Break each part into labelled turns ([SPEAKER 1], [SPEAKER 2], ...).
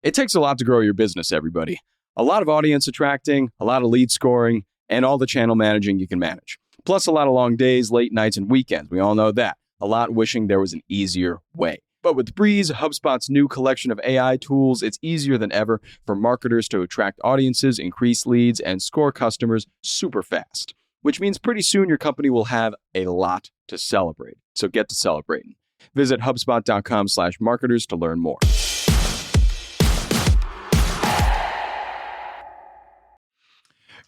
[SPEAKER 1] It takes a lot to grow your business, everybody. A lot of audience attracting, a lot of lead scoring, and all the channel managing you can manage. Plus a lot of long days, late nights, and weekends. We all know that. A lot wishing there was an easier way. But with Breeze, HubSpot's new collection of AI tools, it's easier than ever for marketers to attract audiences, increase leads, and score customers super fast. Which means pretty soon your company will have a lot to celebrate. So get to celebrating. Visit HubSpot.com/marketers to learn more.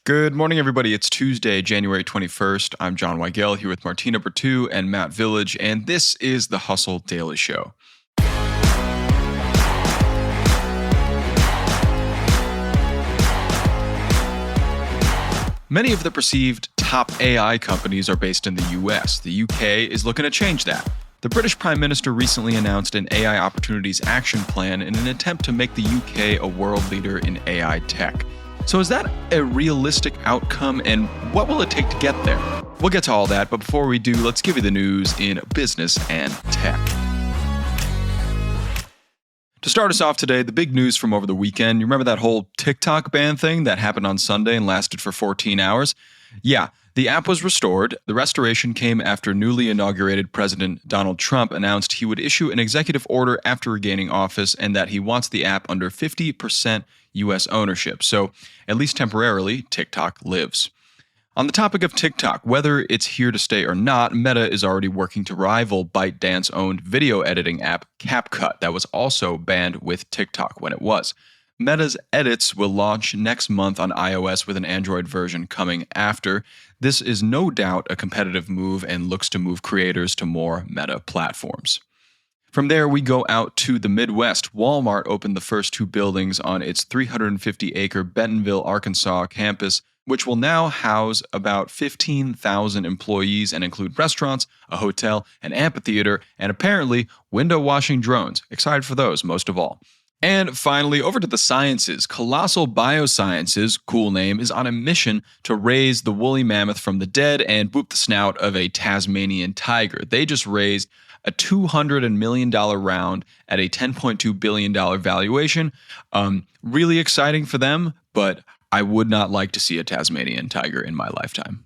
[SPEAKER 1] Good morning, everybody. It's Tuesday, January 21st. I'm Jon Weigell here with Martina Bretous and Matt Village, and this is the Hustle Daily Show. Many of the perceived top AI companies are based in the US. The UK is looking to change that. The British Prime Minister recently announced an AI Opportunities Action Plan in an attempt to make the UK a world leader in AI tech. So is that a realistic outcome, and what will it take to get there? We'll get to all that, but before we do, let's give you the news in business and tech. To start us off today, the big news from over the weekend. You remember that whole TikTok ban thing that happened on Sunday and lasted for 14 hours? Yeah, the app was restored. The restoration came after newly inaugurated President Donald Trump announced he would issue an executive order after regaining office and that he wants the app under 50% U.S. ownership. So, at least temporarily, TikTok lives. On the topic of TikTok, whether it's here to stay or not, Meta is already working to rival ByteDance-owned video editing app CapCut that was also banned with TikTok when it was. Meta's Edits will launch next month on iOS with an Android version coming after. This is no doubt a competitive move and looks to move creators to more Meta platforms. From there, we go out to the Midwest. Walmart opened the first two buildings on its 350-acre Bentonville, Arkansas campus, which will now house about 15,000 employees and include restaurants, a hotel, an amphitheater, and apparently window washing drones. Excited for those, most of all. And finally, over to the sciences. Colossal Biosciences, cool name, is on a mission to raise the woolly mammoth from the dead and boop the snout of a Tasmanian tiger. They just raised a $200 million round at a $10.2 billion valuation. Really exciting for them, but I would not like to see a Tasmanian tiger in my lifetime.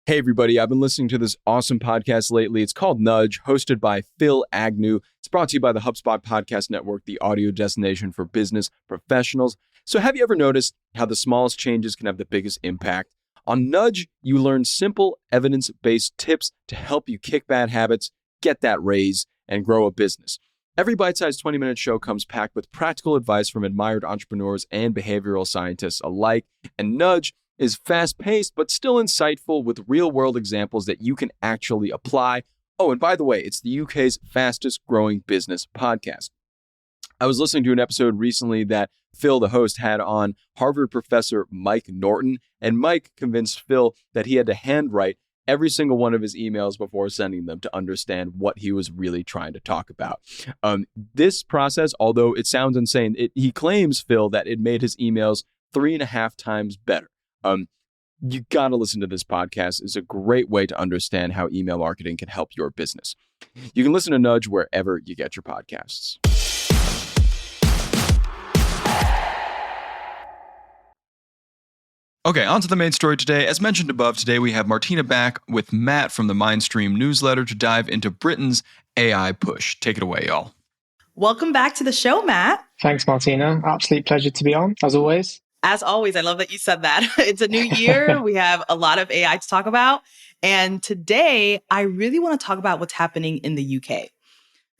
[SPEAKER 1] Hey everybody, I've been listening to this awesome podcast lately. It's called Nudge, hosted by Phil Agnew. It's brought to you by the HubSpot Podcast Network, the audio destination for business professionals. So have you ever noticed how the smallest changes can have the biggest impact? On Nudge, you learn simple, evidence-based tips to help you kick bad habits, get that raise, and grow a business. Every bite-sized 20-minute show comes packed with practical advice from admired entrepreneurs and behavioral scientists alike. And Nudge is fast-paced, but still insightful with real-world examples that you can actually apply. Oh, and by the way, it's the UK's fastest-growing business podcast. I was listening to an episode recently that Phil, the host, had on Harvard professor Mike Norton, and Mike convinced Phil that he had to handwrite every single one of his emails before sending them to understand what he was really trying to talk about. This process, although it sounds insane, he claims, Phil, that it made his emails 3.5 times better. You got to listen to this podcast. It's a great way to understand how email marketing can help your business. You can listen to Nudge wherever you get your podcasts. Okay, on to the main story today. As mentioned above, today we have Martina back with Matt from the Mindstream newsletter to dive into Britain's AI push. Take it away, y'all.
[SPEAKER 2] Welcome back to the show, Matt.
[SPEAKER 3] Thanks, Martina. Absolute pleasure to be on, as always.
[SPEAKER 2] As always, I love that you said that. It's a new year. We have a lot of AI to talk about. And today, I really want to talk about what's happening in the UK.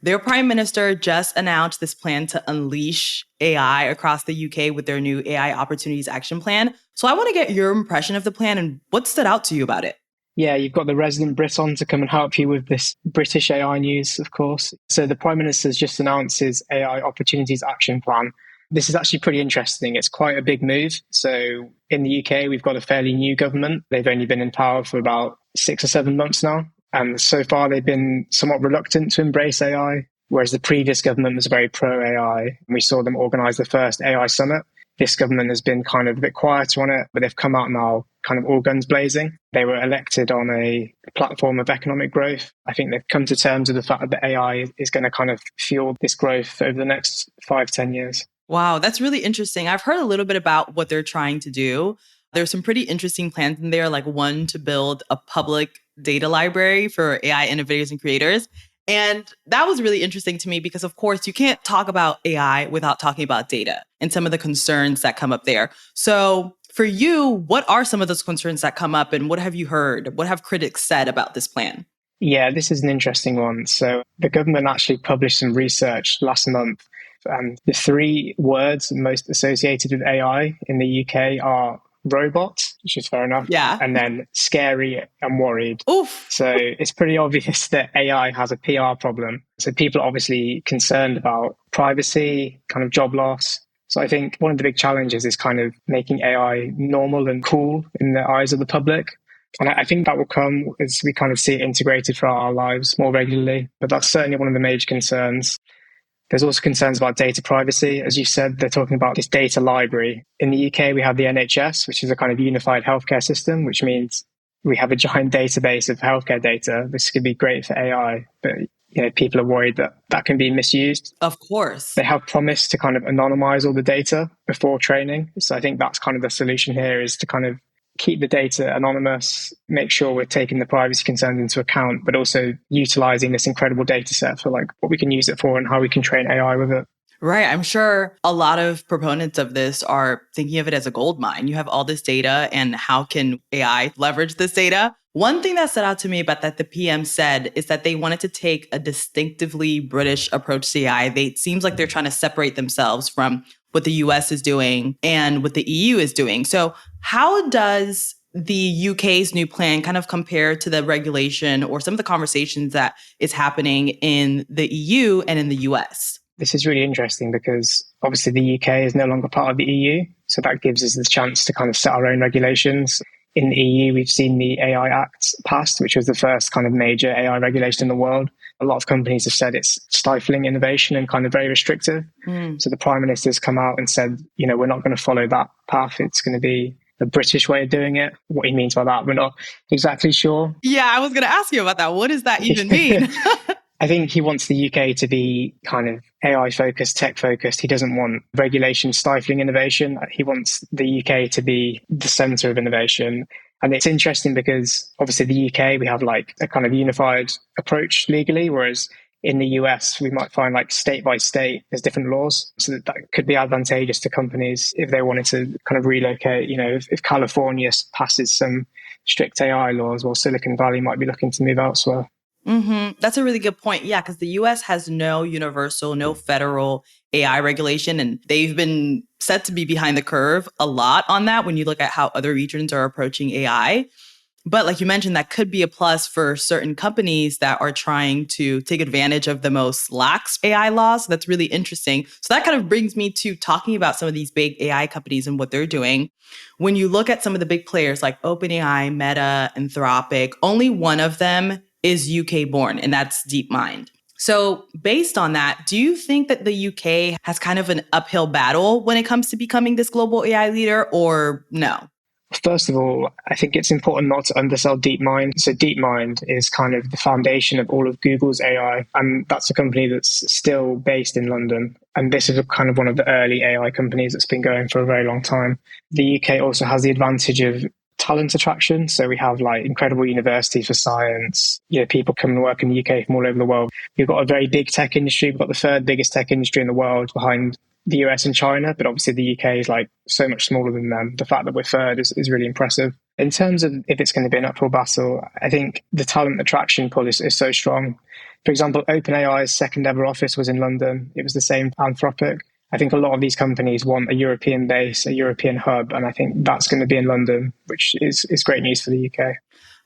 [SPEAKER 2] Their prime minister just announced this plan to unleash AI across the UK with their new AI Opportunities Action Plan. So I want to get your impression of the plan and what stood out to you about it.
[SPEAKER 3] Yeah, you've got the resident Brit on to come and help you with this British AI news, of course. So the Prime Minister's just announced his AI Opportunities Action Plan. This is actually pretty interesting. It's quite a big move. So in the UK, we've got a fairly new government. They've only been in power for about 6 or 7 months now. And so far, they've been somewhat reluctant to embrace AI, whereas the previous government was very pro-AI. We saw them organize the first AI summit This government has been kind of a bit quieter on it, but they've come out now kind of all guns blazing. They were elected on a platform of economic growth. I think they've come to terms with the fact that AI is going to kind of fuel this growth over the next 5-10 years.
[SPEAKER 2] Wow, that's really interesting. I've heard a little bit about what they're trying to do. There's some pretty interesting plans in there, like one to build a public data library for AI innovators and creators. And that was really interesting to me because, of course, you can't talk about AI without talking about data and some of the concerns that come up there. So for you, what are some of those concerns that come up and what have you heard? What have critics said about this plan?
[SPEAKER 3] Yeah, this is an interesting one. So the government actually published some research last month, and the 3 words most associated with AI in the UK are robot, which is fair enough.
[SPEAKER 2] Yeah.
[SPEAKER 3] And then scary and worried.
[SPEAKER 2] Oof.
[SPEAKER 3] So it's pretty obvious that AI has a PR problem. So people are obviously concerned about privacy, kind of job loss. So I think one of the big challenges is kind of making AI normal and cool in the eyes of the public. And I think that will come as we kind of see it integrated throughout our lives more regularly. But that's certainly one of the major concerns. There's also concerns about data privacy. As you said, they're talking about this data library. In the UK, we have the NHS, which is a kind of unified healthcare system, which means we have a giant database of healthcare data. This could be great for AI, but people are worried that that can be misused.
[SPEAKER 2] Of course.
[SPEAKER 3] They have promised to kind of anonymize all the data before training. So I think that's kind of the solution here, is to kind of keep the data anonymous, make sure we're taking the privacy concerns into account, but also utilizing this incredible data set for like what we can use it for and how we can train AI with it.
[SPEAKER 2] Right. I'm sure a lot of proponents of this are thinking of it as a gold mine. You have all this data and how can AI leverage this data? One thing that stood out to me about that the PM said is that they wanted to take a distinctively British approach to AI. It seems like they're trying to separate themselves from what the US is doing and what the EU is doing. So how does the UK's new plan kind of compare to the regulation or some of the conversations that is happening in the EU and in the US?
[SPEAKER 3] This is really interesting because obviously the UK is no longer part of the EU. So that gives us the chance to kind of set our own regulations. In the EU, we've seen the AI Act passed, which was the first kind of major AI regulation in the world. A lot of companies have said it's stifling innovation and kind of very restrictive. So the Prime Minister's come out and said, we're not going to follow that path. It's going to be the British way of doing it. What he means by that, we're not exactly sure.
[SPEAKER 2] Yeah, I was going to ask you about that. What does that even mean?
[SPEAKER 3] I think he wants the UK to be kind of AI focused, tech focused. He doesn't want regulation stifling innovation. He wants the UK to be the center of innovation. And it's interesting because obviously the UK, we have like a kind of unified approach legally, whereas in the US, we might find like state by state, there's different laws. So that could be advantageous to companies if they wanted to kind of relocate. If California passes some strict AI laws, well, Silicon Valley might be looking to move elsewhere.
[SPEAKER 2] Mm-hmm. That's a really good point. Yeah, because the US has no universal, no federal AI regulation, and they've been set to be behind the curve a lot on that when you look at how other regions are approaching AI. But like you mentioned, that could be a plus for certain companies that are trying to take advantage of the most lax AI laws. So that's really interesting. So that kind of brings me to talking about some of these big AI companies and what they're doing. When you look at some of the big players like OpenAI, Meta, Anthropic, only one of them is UK born, and that's DeepMind. So based on that, do you think that the UK has kind of an uphill battle when it comes to becoming this global AI leader, or no?
[SPEAKER 3] First of all, I think it's important not to undersell DeepMind. So DeepMind is kind of the foundation of all of Google's AI, and that's a company that's still based in London. And this is kind of one of the early AI companies that's been going for a very long time. The UK also has the advantage of talent attraction. So we have like incredible universities for science. People come and work in the UK from all over the world. We've got a very big tech industry. We've got the third biggest tech industry in the world behind the US and China, but obviously the UK is like so much smaller than them. The fact that we're third is really impressive. In terms of if it's going to be an uphill battle, I think the talent attraction pull is so strong. For example, OpenAI's second ever office was in London. It was the same for Anthropic. I think a lot of these companies want a European base, a European hub, and I think that's going to be in London, which is great news for the UK.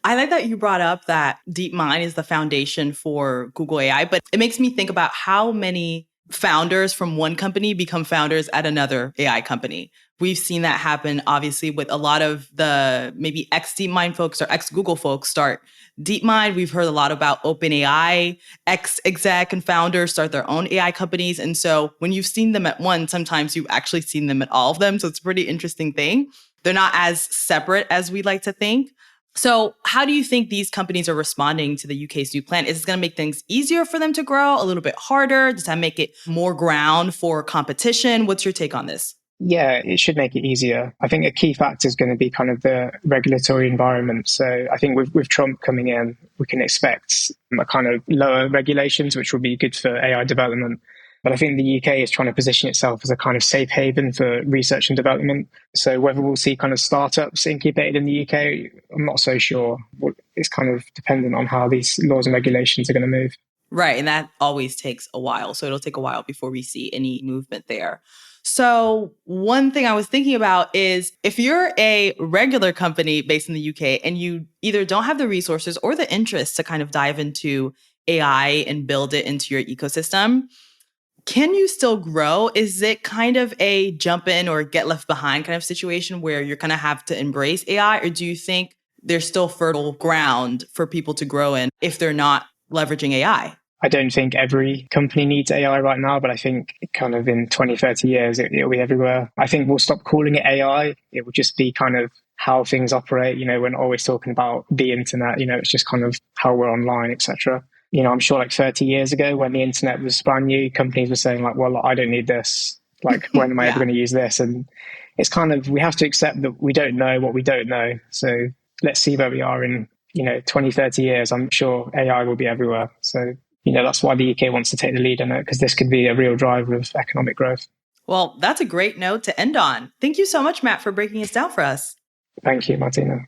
[SPEAKER 2] I like that you brought up that DeepMind is the foundation for Google AI, but it makes me think about how many founders from one company become founders at another AI company. We've seen that happen, obviously, with a lot of the maybe ex-DeepMind folks or ex-Google folks start DeepMind. We've heard a lot about OpenAI, ex-exec and founders start their own AI companies. And so when you've seen them at one, sometimes you've actually seen them at all of them. So it's a pretty interesting thing. They're not as separate as we like to think. So how do you think these companies are responding to the UK's new plan? Is it going to make things easier for them to grow, a little bit harder? Does that make it more ground for competition? What's your take on this?
[SPEAKER 3] Yeah, it should make it easier. I think a key factor is going to be kind of the regulatory environment. So I think with Trump coming in, we can expect a kind of lower regulations, which will be good for AI development. But I think the UK is trying to position itself as a kind of safe haven for research and development. So whether we'll see kind of startups incubated in the UK, I'm not so sure. It's kind of dependent on how these laws and regulations are going to move.
[SPEAKER 2] Right. And that always takes a while. So it'll take a while before we see any movement there. So one thing I was thinking about is if you're a regular company based in the UK and you either don't have the resources or the interest to kind of dive into AI and build it into your ecosystem, can you still grow? Is it kind of a jump in or get left behind kind of situation where you're going to have to embrace AI? Or do you think there's still fertile ground for people to grow in if they're not leveraging AI?
[SPEAKER 3] I don't think every company needs AI right now, but I think kind of in 20, 30 years, it'll be everywhere. I think we'll stop calling it AI. It will just be kind of how things operate. We're not always talking about the internet, it's just kind of how we're online, etc. I'm sure like 30 years ago when the internet was brand new, companies were saying like, well, I don't need this. Like, when am I ever going to use this? And it's kind of, we have to accept that we don't know what we don't know. So let's see where we are in, 20, 30 years. I'm sure AI will be everywhere. So, that's why the UK wants to take the lead in it, because this could be a real driver of economic growth.
[SPEAKER 2] Well, that's a great note to end on. Thank you so much, Matt, for breaking this down for us.
[SPEAKER 3] Thank you, Martina.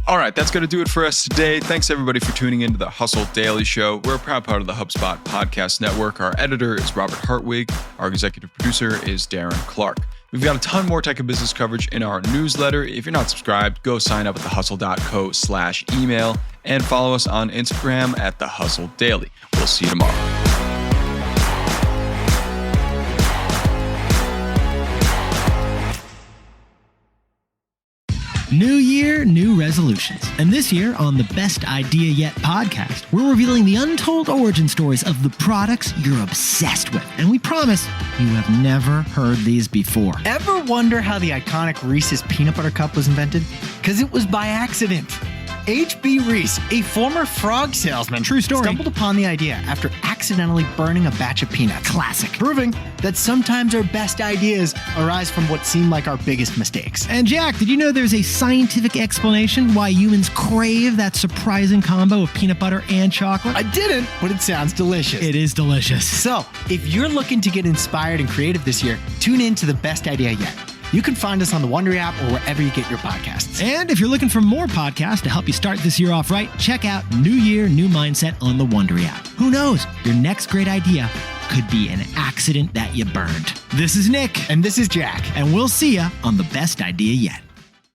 [SPEAKER 1] All right, that's going to do it for us today. Thanks, everybody, for tuning into the Hustle Daily Show. We're a proud part of the HubSpot Podcast Network. Our editor is Robert Hartwig. Our executive producer is Darren Clark. We've got a ton more tech and business coverage in our newsletter. If you're not subscribed, go sign up at thehustle.co/email and follow us on Instagram at The Hustle Daily. We'll see you tomorrow.
[SPEAKER 4] New year, new resolutions. And this year on the Best Idea Yet podcast, we're revealing the untold origin stories of the products you're obsessed with. And we promise you have never heard these before.
[SPEAKER 5] Ever wonder how the iconic Reese's Peanut Butter Cup was invented? Because it was by accident. H.B. Reese, a former frog salesman,
[SPEAKER 4] True story,
[SPEAKER 5] stumbled upon the idea after accidentally burning a batch of peanuts.
[SPEAKER 4] Classic.
[SPEAKER 5] Proving that sometimes our best ideas arise from what seem like our biggest mistakes.
[SPEAKER 4] And Jack, did you know there's a scientific explanation why humans crave that surprising combo of peanut butter and chocolate?
[SPEAKER 5] I didn't, but it sounds delicious.
[SPEAKER 4] It is delicious.
[SPEAKER 5] So, if you're looking to get inspired and creative this year, tune in to the Best Idea Yet. You can find us on the Wondery app or wherever you get your podcasts.
[SPEAKER 4] And if you're looking for more podcasts to help you start this year off right, check out New Year, New Mindset on the Wondery app. Who knows? Your next great idea could be an accident that you burned. This is Nick.
[SPEAKER 5] And this is Jack.
[SPEAKER 4] And we'll see you on the Best Idea Yet.